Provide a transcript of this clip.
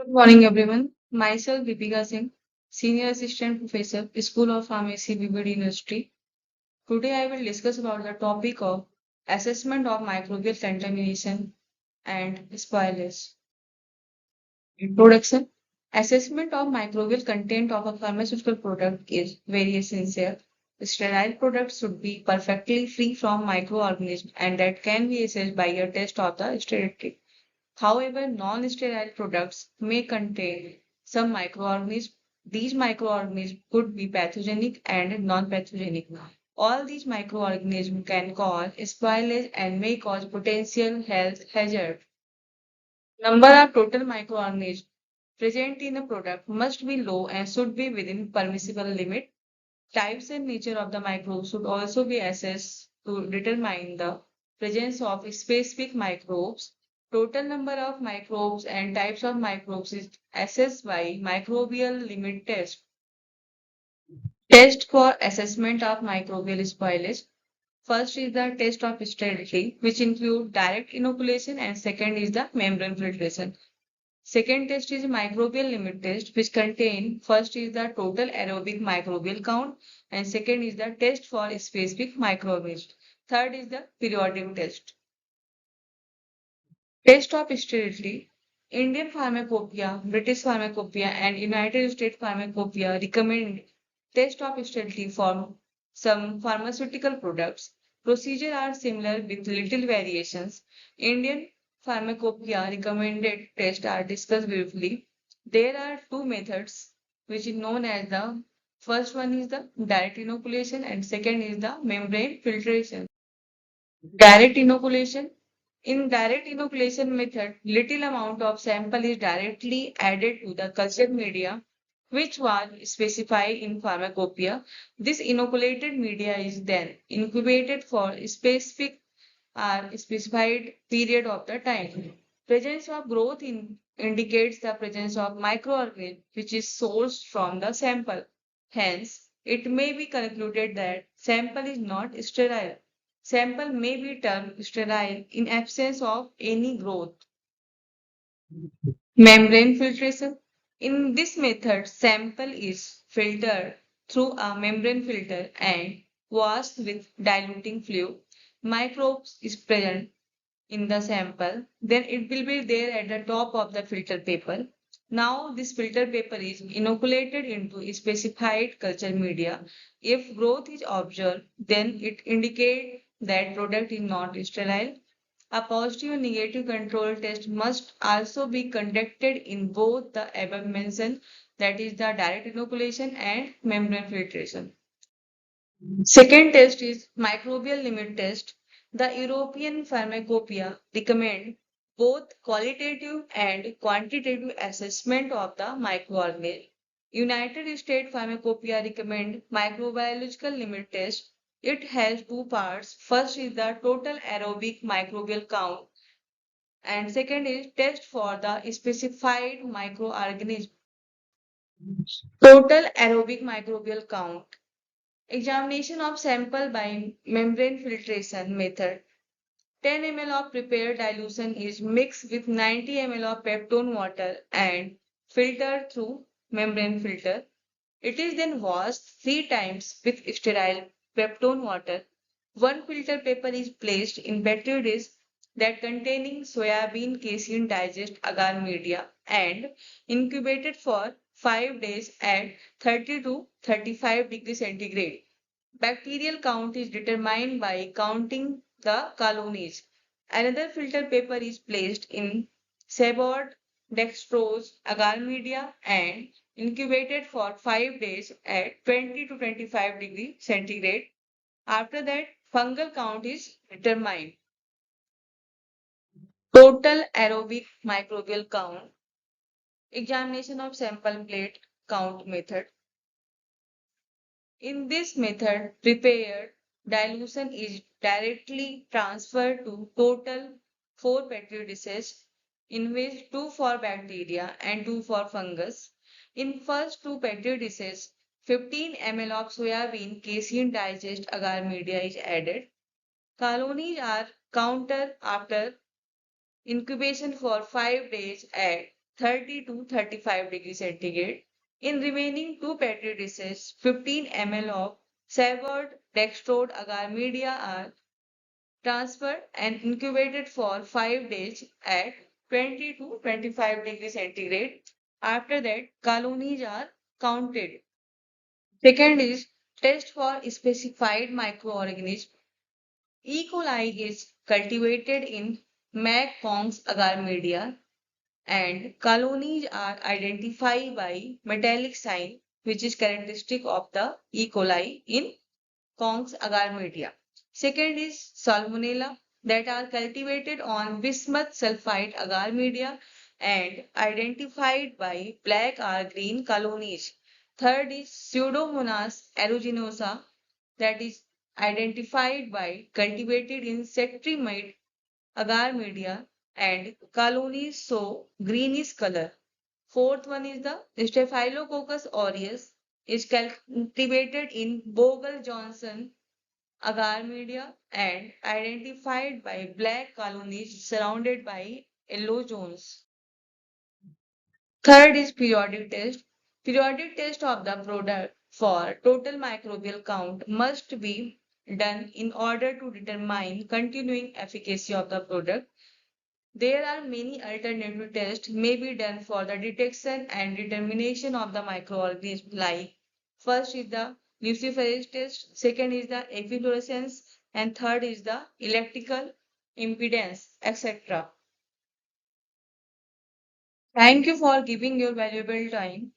Good morning, everyone. Myself, Deepika Singh, Senior Assistant Professor, School of Pharmacy, BBD University. Today, I will discuss about the topic of assessment of microbial contamination and spoilage. Introduction. Assessment of microbial content of a pharmaceutical product is very essential. Sterile products should be perfectly free from microorganisms and that can be assessed by a test of the sterility. However, non-sterile products may contain some microorganisms. These microorganisms could be pathogenic and non-pathogenic. All these microorganisms can cause spoilage and may cause potential health hazard. Number of total microorganisms present in a product must be low and should be within permissible limit. Types and nature of the microbes should also be assessed to determine the presence of specific microbes. Total number of microbes and types of microbes is assessed by microbial limit test. Test for assessment of microbial spoilage. First is the test of sterility, which include direct inoculation, and second is the membrane filtration. Second test is microbial limit test, which contain first is the total aerobic microbial count, and second is the test for specific microorganisms. Third is the periodic test. Test of sterility. Indian Pharmacopoeia, British Pharmacopoeia, and United States Pharmacopoeia recommend test of sterility for some pharmaceutical products. Procedures are similar with little variations. Indian Pharmacopoeia recommended tests are discussed briefly. There are two methods which is known as the first one is the direct inoculation and second is the membrane filtration. Direct inoculation. In direct inoculation method, little amount of sample is directly added to the culture media, which was specified in pharmacopoeia. This inoculated media is then incubated for a specific or specified period of the time. Presence of growth indicates the presence of microorganism which is sourced from the sample. Hence, it may be concluded that sample is not sterile. Sample may be termed sterile in absence of any growth. Membrane filtration. In this method, sample is filtered through a membrane filter and washed with diluting fluid. Microbes is present in the sample, then it will be there at the top of the filter paper. Now this filter paper is inoculated into a specified culture media. If growth is observed, then it indicates that product is not sterile. A positive and negative control test must also be conducted in both the above mentioned, that is the direct inoculation and membrane filtration. Second test is microbial limit test. The European Pharmacopoeia recommend both qualitative and quantitative assessment of the microorganism. United States Pharmacopoeia recommend microbiological limit test. It has two parts. First is the total aerobic microbial count and second is test for the specified microorganism. Total aerobic microbial count. Examination of sample by membrane filtration method. 10 ml of prepared dilution is mixed with 90 ml of peptone water and filtered through membrane filter. It is then washed 3 times with sterile peptone water. One filter paper is placed in petri dish that containing soybean casein digest agar media and incubated for 5 days at 30 to 35 degrees centigrade. Bacterial count is determined by counting the colonies. Another filter paper is placed in Sebord dextrose agar media and incubated for 5 days at 20 to 25 degrees centigrade. After that, fungal count is determined. Total aerobic microbial count. Examination of sample plate count method. In this method, prepared dilution is directly transferred to total 4 petri dishes, in which 2 for bacteria and 2 for fungus. In first 2 petri dishes, 15 ml of soybean casein digest agar media is added. Colonies are counted after incubation for 5 days at 30 to 35 degrees centigrade. In remaining two petri dishes, 15 ml of severed dextrose agar media are transferred and incubated for 5 days at 20 to 25 degrees centigrade. After that, colonies are counted. Second is test for specified microorganisms. E. coli is cultivated in Mac Pong's agar media and colonies are identified by metallic sign which is characteristic of the E. coli in Kong's agar media. Second is Salmonella that are cultivated on bismuth sulfide agar media and identified by black or green colonies. Third is Pseudomonas aeruginosa that is identified by cultivated in cetrimide agar media and colonies show greenish color. Fourth one is the Staphylococcus aureus is cultivated in Bogle Johnson agar media and identified by black colonies surrounded by yellow zones. Third is periodic test. Periodic test of the product for total microbial count must be done in order to determine continuing efficacy of the product. There are many alternative tests may be done for the detection and determination of the microorganism like first is the luciferase test, second is the efflorescence, and third is the electrical impedance, etc. Thank you for giving your valuable time.